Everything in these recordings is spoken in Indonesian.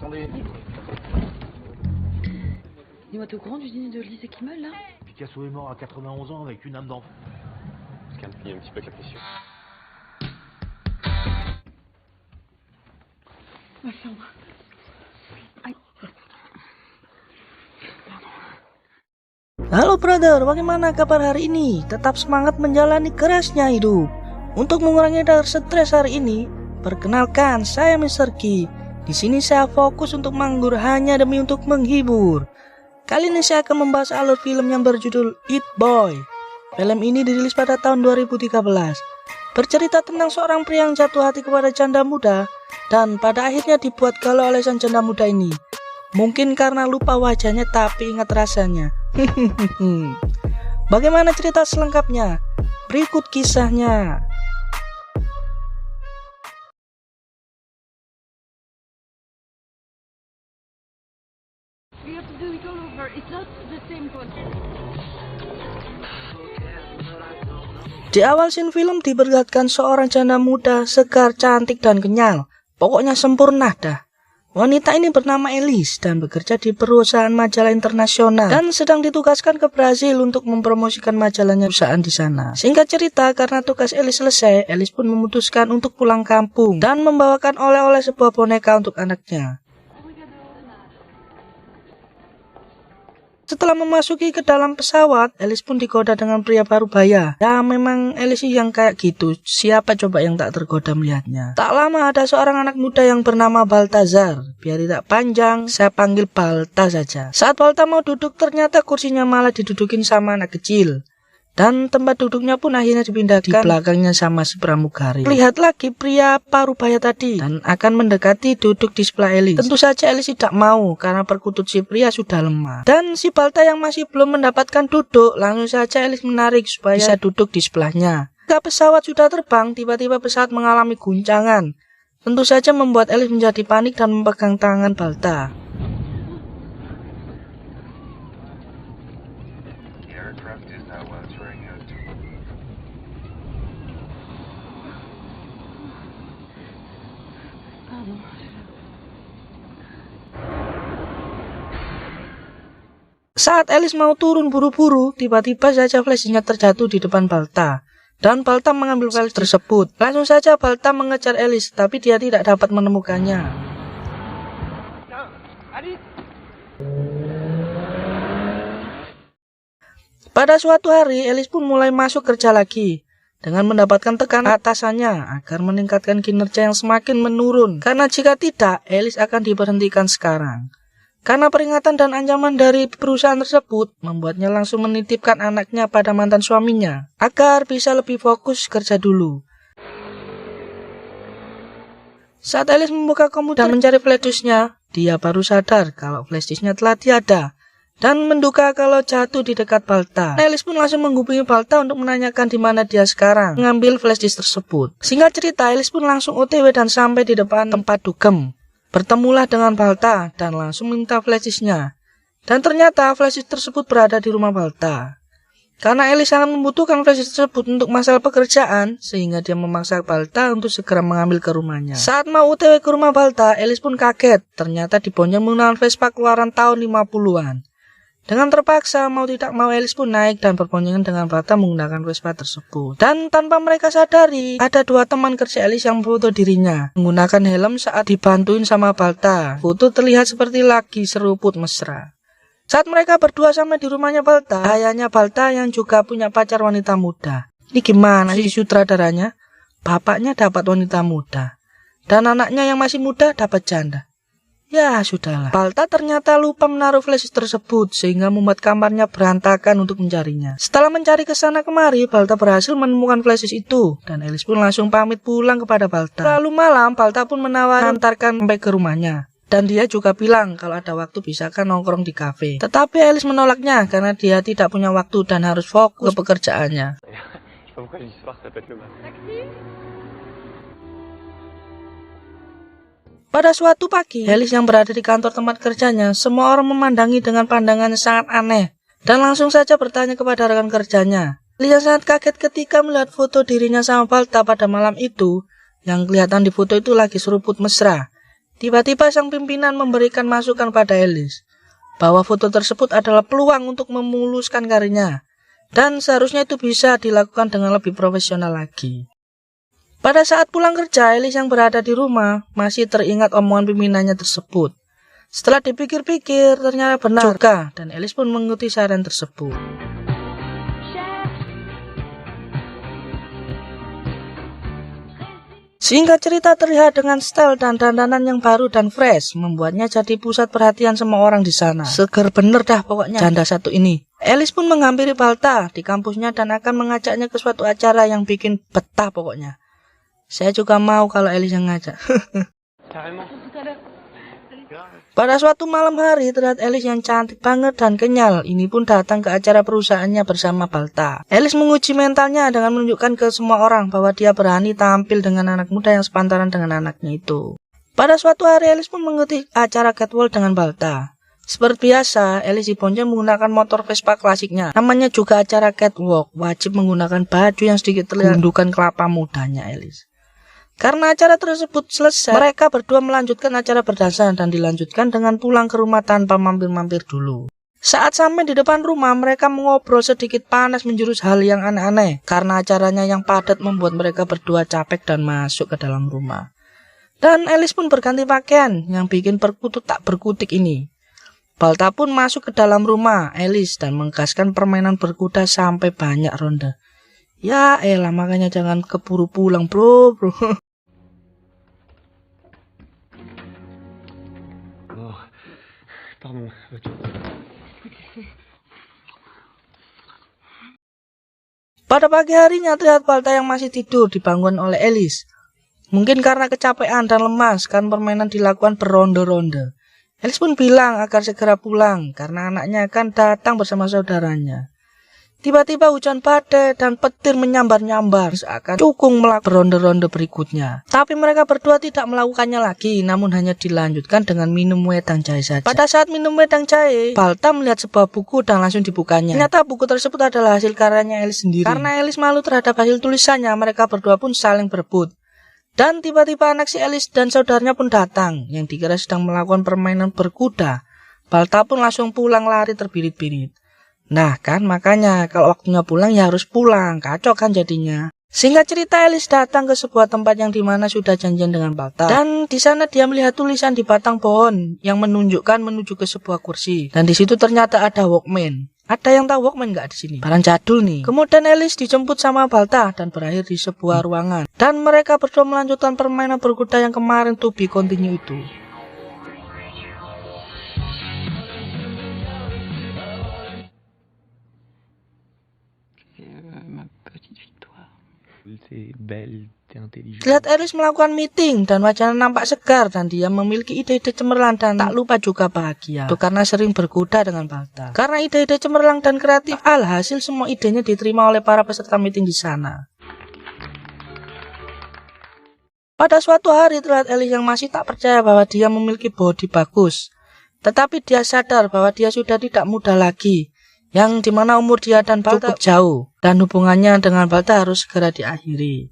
Attendez. Dis-moi, t'es au courant du dîner de Lise et Kimmel, là? Picasso est mort à 91 ans avec une âme d'enfant. On se calme un petit peu avec la pression. Ma chambre. Aïe. Halo brother, bagaimana kabar hari ini? Tetap semangat menjalani kerasnya hidup. Untuk mengurangi rasa stres hari ini, perkenalkan saya Mr. Ki. Di sini saya fokus untuk manggur hanya demi untuk menghibur. Kali ini saya akan membahas alur film yang berjudul It Boy. Film ini dirilis pada tahun 2013. Bercerita tentang seorang pria yang jatuh hati kepada janda muda dan pada akhirnya dibuat galau oleh sang janda muda ini. Mungkin karena lupa wajahnya tapi ingat rasanya. Bagaimana cerita selengkapnya? Berikut kisahnya. We have to do it all over. It's not the same content. Di awal scene film diperlihatkan seorang janda muda segar, cantik dan kenyal. Pokoknya sempurna dah. Wanita ini bernama Elise dan bekerja di perusahaan majalah internasional dan sedang ditugaskan ke Brazil untuk mempromosikan majalahnya perusahaan di sana. Singkat cerita, karena tugas Elise selesai, Elise pun memutuskan untuk pulang kampung dan membawakan oleh-oleh sebuah boneka untuk anaknya. Setelah memasuki ke dalam pesawat, Elise pun digoda dengan pria parubaya. Ya memang Elise yang kayak gitu, siapa coba yang tak tergoda melihatnya. Tak lama ada seorang anak muda yang bernama Baltazar. Biar tidak panjang, saya panggil Balta saja. Saat Balta mau duduk, ternyata kursinya malah didudukin sama anak kecil. Dan tempat duduknya pun akhirnya dipindahkan di belakangnya sama si pramugari. Lihat lagi pria parubaya tadi dan akan mendekati duduk di sebelah Elise. Tentu saja Elise tidak mau karena perkutut si pria sudah lemah. Dan si Balta yang masih belum mendapatkan duduk, langsung saja Elise menarik supaya bisa duduk di sebelahnya. Ketika pesawat sudah terbang, tiba-tiba pesawat mengalami guncangan. Tentu saja membuat Elise menjadi panik dan memegang tangan Balta. Saat Elise mau turun buru-buru, tiba-tiba saja flashnya terjatuh di depan Balta. Dan Balta mengambil flash tersebut. Langsung saja Balta mengejar Elise, tapi dia tidak dapat menemukannya. Pada suatu hari, Elise pun mulai masuk kerja lagi. Dengan mendapatkan tekanan atasannya agar meningkatkan kinerja yang semakin menurun. Karena jika tidak, Elise akan diberhentikan sekarang. Karena peringatan dan ancaman dari perusahaan tersebut, membuatnya langsung menitipkan anaknya pada mantan suaminya, agar bisa lebih fokus kerja dulu. Saat Elise membuka komputer dan mencari flashdisknya, dia baru sadar kalau flashdisknya telah tiada, dan menduga kalau jatuh di dekat Balta. Elise pun langsung menghubungi Balta untuk menanyakan di mana dia sekarang, mengambil flashdisk tersebut. Singkat cerita, Elise pun langsung OTW dan sampai di depan tempat dugem. Bertemulah dengan Balta dan langsung minta flashdisknya. Dan ternyata flashdisk tersebut berada di rumah Balta. Karena Elise sangat membutuhkan flashdisk tersebut untuk masalah pekerjaan, sehingga dia memaksa Balta untuk segera mengambil ke rumahnya. Saat mau OTW ke rumah Balta, Elise pun kaget. Ternyata dibonjol menggunakan Vespa keluaran tahun 50-an. Dengan terpaksa, mau tidak mau Elise pun naik dan berboncengan dengan Balta menggunakan Vespa tersebut. Dan tanpa mereka sadari, ada dua teman kerja Elise yang foto dirinya menggunakan helm saat dibantuin sama Balta. Foto terlihat seperti lagi seruput mesra. Saat mereka berdua sampai di rumahnya Balta, ayahnya Balta yang juga punya pacar wanita muda. Ini gimana sih sutradaranya? Bapaknya dapat wanita muda, dan anaknya yang masih muda dapat janda. Ya sudahlah, Balta ternyata lupa menaruh flashdisk tersebut sehingga membuat kamarnya berantakan untuk mencarinya. Setelah mencari kesana kemari, Balta berhasil menemukan flashdisk itu dan Elise pun langsung pamit pulang kepada Balta. Lalu malam, Balta pun menawarkan antarkan sampai ke rumahnya. Dan dia juga bilang kalau ada waktu bisakah nongkrong di kafe. Tetapi Elise menolaknya karena dia tidak punya waktu dan harus fokus ke pekerjaannya. Pada suatu pagi, Elise yang berada di kantor tempat kerjanya, semua orang memandangi dengan pandangan yang sangat aneh. Dan langsung saja bertanya kepada rekan kerjanya. Elise sangat kaget ketika melihat foto dirinya sama Balta pada malam itu. Yang kelihatan di foto itu lagi seruput mesra. Tiba-tiba sang pimpinan memberikan masukan pada Alice bahwa foto tersebut adalah peluang untuk memuluskan karirnya, dan seharusnya itu bisa dilakukan dengan lebih profesional lagi. Pada saat pulang kerja, Alice yang berada di rumah masih teringat omongan pimpinannya tersebut. Setelah dipikir-pikir, ternyata benar juga, dan Alice pun mengikuti saran tersebut. Singkat cerita, terlihat dengan style dan dandanan yang baru dan fresh, membuatnya jadi pusat perhatian semua orang di sana. Seger bener dah pokoknya janda satu ini. Alice pun menghampiri Balta di kampusnya dan akan mengajaknya ke suatu acara yang bikin betah pokoknya. Saya juga mau kalau Alice yang ngajak. Carrément. Pada suatu malam hari, terlihat Alice yang cantik banget dan kenyal. Ini pun datang ke acara perusahaannya bersama Balta. Alice menguji mentalnya dengan menunjukkan ke semua orang bahwa dia berani tampil dengan anak muda yang sepantaran dengan anaknya itu. Pada suatu hari, Alice pun mengikuti acara catwalk dengan Balta. Seperti biasa, Alice dibonceng menggunakan motor Vespa klasiknya. Namanya juga acara catwalk, wajib menggunakan baju yang sedikit terlihat gundukan kelapa mudanya Alice. Karena acara tersebut selesai, mereka berdua melanjutkan acara berdansa dan dilanjutkan dengan pulang ke rumah tanpa mampir-mampir dulu. Saat sampai di depan rumah, mereka mengobrol sedikit panas menjurus hal yang aneh-aneh. Karena acaranya yang padat membuat mereka berdua capek dan masuk ke dalam rumah. Dan Alice pun berganti pakaian yang bikin perkutut tak berkutik ini. Balta pun masuk ke dalam rumah Alice dan menggaskan permainan berkuda sampai banyak ronde. Ya elah, makanya jangan keburu pulang bro. Oh, pardon. Pada pagi harinya, terlihat Balta yang masih tidur dibangun oleh Alice. Mungkin karena kecapean dan lemas, kan permainan dilakukan beronde-ronde. Alice pun bilang agar segera pulang karena anaknya akan datang bersama saudaranya. Tiba-tiba hujan badai dan petir menyambar-nyambar seakan cukung melakukan ronde-ronde berikutnya. Tapi mereka berdua tidak melakukannya lagi, namun hanya dilanjutkan dengan minum wedang jahe saja. Pada saat minum wedang jahe, Balta melihat sebuah buku dan langsung dibukanya. Ternyata buku tersebut adalah hasil karyanya Alice sendiri. Karena Alice malu terhadap hasil tulisannya, mereka berdua pun saling berebut. Dan tiba-tiba anak si Alice dan saudaranya pun datang, yang dikira sedang melakukan permainan berkuda. Balta pun langsung pulang lari terbirit-birit. Nah kan, makanya kalau waktunya pulang ya harus pulang, kacau kan jadinya. Singkat cerita, Alice datang ke sebuah tempat yang dimana sudah janjian dengan Balta. Dan di sana dia melihat tulisan di batang pohon yang menunjukkan menuju ke sebuah kursi. Dan di situ ternyata ada Walkman. Ada yang tahu Walkman nggak di sini? Barang jadul nih. Kemudian Alice dijemput sama Balta dan berakhir di sebuah ruangan. Dan mereka berdua melanjutkan permainan berkuda yang kemarin to be continue itu. Lihat Alice melakukan meeting dan wajahnya nampak segar dan dia memiliki ide-ide cemerlang dan tak lupa juga bahagia. Itu karena sering berkuda dengan Balta. Karena ide-ide cemerlang dan kreatif, alhasil semua idenya diterima oleh para peserta meeting di sana. Pada suatu hari, terlihat Alice yang masih tak percaya bahwa dia memiliki bodi bagus. Tetapi dia sadar bahwa dia sudah tidak muda lagi, yang dimana umur dia dan Balta cukup jauh, dan hubungannya dengan Balta harus segera diakhiri.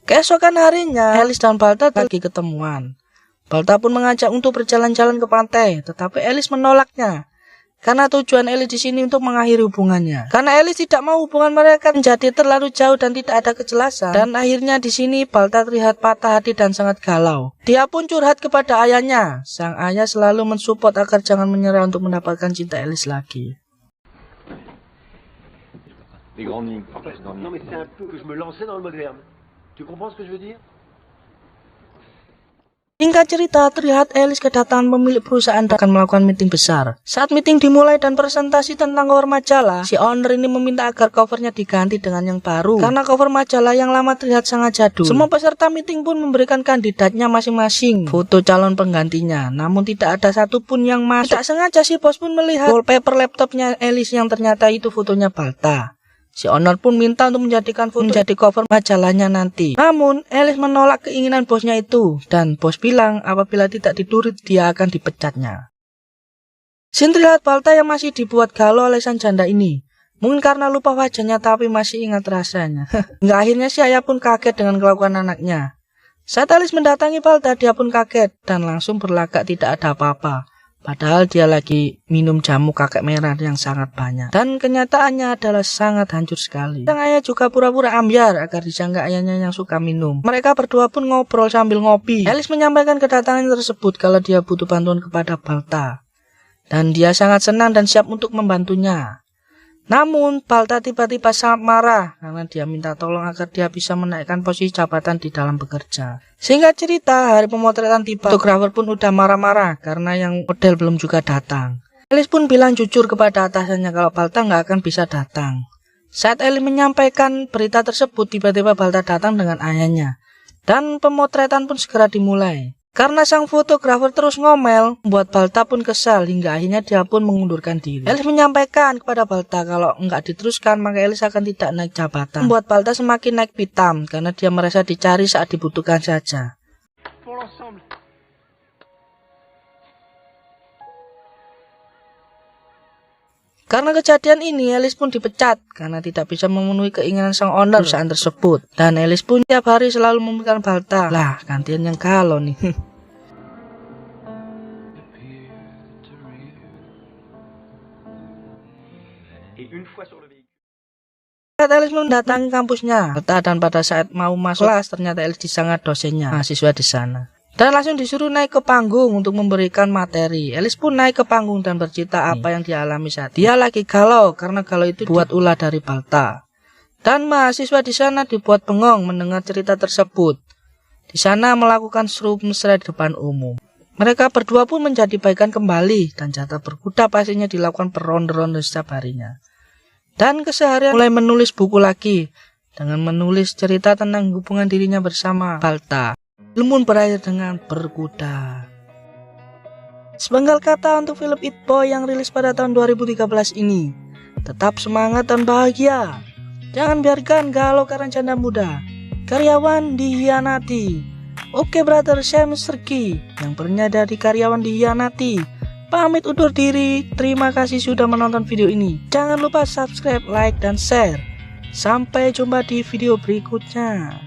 Keesokan harinya, Alice dan Balta lagi ketemuan. Balta pun mengajak untuk berjalan-jalan ke pantai, tetapi Alice menolaknya. Karena tujuan Alice di sini untuk mengakhiri hubungannya. Karena Alice tidak mau hubungan mereka menjadi terlalu jauh dan tidak ada kejelasan. Dan akhirnya di sini Balta terlihat patah hati dan sangat galau. Dia pun curhat kepada ayahnya. Sang ayah selalu mensupport agar jangan menyerah untuk mendapatkan cinta Alice lagi. Les grandes lignes. Non mais c'est un peu que je me lançais dans le moderne. Tu comprends ce que je veux dire? Singkat cerita, terlihat Alice kedatangan pemilik perusahaan dan akan melakukan meeting besar. Saat meeting dimulai dan presentasi tentang cover majalah, si owner ini meminta agar covernya diganti dengan yang baru. Karena cover majalah yang lama terlihat sangat jadul. Semua peserta meeting pun memberikan kandidatnya masing-masing foto calon penggantinya. Namun tidak ada satupun yang masuk. Tak sengaja si bos pun melihat wallpaper laptopnya Alice yang ternyata itu fotonya Balta. Si owner pun minta untuk menjadikan foto menjadi cover majalahnya nanti. Namun, Alice menolak keinginan bosnya itu. Dan bos bilang apabila tidak dituruti dia akan dipecatnya. Sin terlihat Balta yang masih dibuat galau oleh sang janda ini. Mungkin karena lupa wajahnya tapi masih ingat rasanya. Hingga akhirnya si ayah pun kaget dengan kelakuan anaknya. Saat Alice mendatangi Balta, dia pun kaget dan langsung berlagak tidak ada apa-apa. Padahal dia lagi minum jamu kakek merah yang sangat banyak. Dan kenyataannya adalah sangat hancur sekali. Sang ayah juga pura-pura ambyar agar disangka ayahnya yang suka minum. Mereka berdua pun ngobrol sambil ngopi. Alice menyampaikan kedatangan tersebut kalau dia butuh bantuan kepada Balta. Dan dia sangat senang dan siap untuk membantunya. Namun, Balta tiba-tiba sangat marah karena dia minta tolong agar dia bisa menaikkan posisi jabatan di dalam bekerja. Singkat cerita, hari pemotretan tiba. Fotografer pun udah marah-marah karena yang model belum juga datang. Alice pun bilang jujur kepada atasannya kalau Balta nggak akan bisa datang. Saat Alice menyampaikan berita tersebut, tiba-tiba Balta datang dengan ayahnya. Dan pemotretan pun segera dimulai. Karena sang fotografer terus ngomel, membuat Balta pun kesal hingga akhirnya dia pun mengundurkan diri. Alice menyampaikan kepada Balta kalau nggak diteruskan maka Alice akan tidak naik jabatan. Membuat Balta semakin naik pitam karena dia merasa dicari saat dibutuhkan saja. Karena kejadian ini, Alice pun dipecat karena tidak bisa memenuhi keinginan sang owner perusahaan tersebut. Dan Alice pun tiap hari selalu memberikan Balta. Lah, gantian yang galau nih. Saat Alice mendatangi kampusnya, dan pada saat mau masuk kelas, ternyata Alice disangat dosennya, mahasiswa di sana. Dan langsung disuruh naik ke panggung untuk memberikan materi. Alice pun naik ke panggung dan bercerita apa yang dialami saat dia lagi galau karena galau itu buat ulah dari Balta. Dan mahasiswa di sana dibuat bengong mendengar cerita tersebut. Di sana melakukan seru mesra di depan umum. Mereka berdua pun menjadi baikan kembali dan jatah berkuda pastinya dilakukan per ronde-ronde setiap harinya. Dan keseharian mulai menulis buku lagi dengan menulis cerita tentang hubungan dirinya bersama Balta. Ilmu berakhir dengan berkuda. Sepenggal kata untuk film It Boy yang rilis pada tahun 2013 ini. Tetap semangat dan bahagia. Jangan biarkan galau karena janda muda. Karyawan dihianati. Oke brother, saya Mr. Ki yang pernah dari karyawan dihianati. Pamit undur diri. Terima kasih sudah menonton video ini. Jangan lupa subscribe, like, dan share. Sampai jumpa di video berikutnya.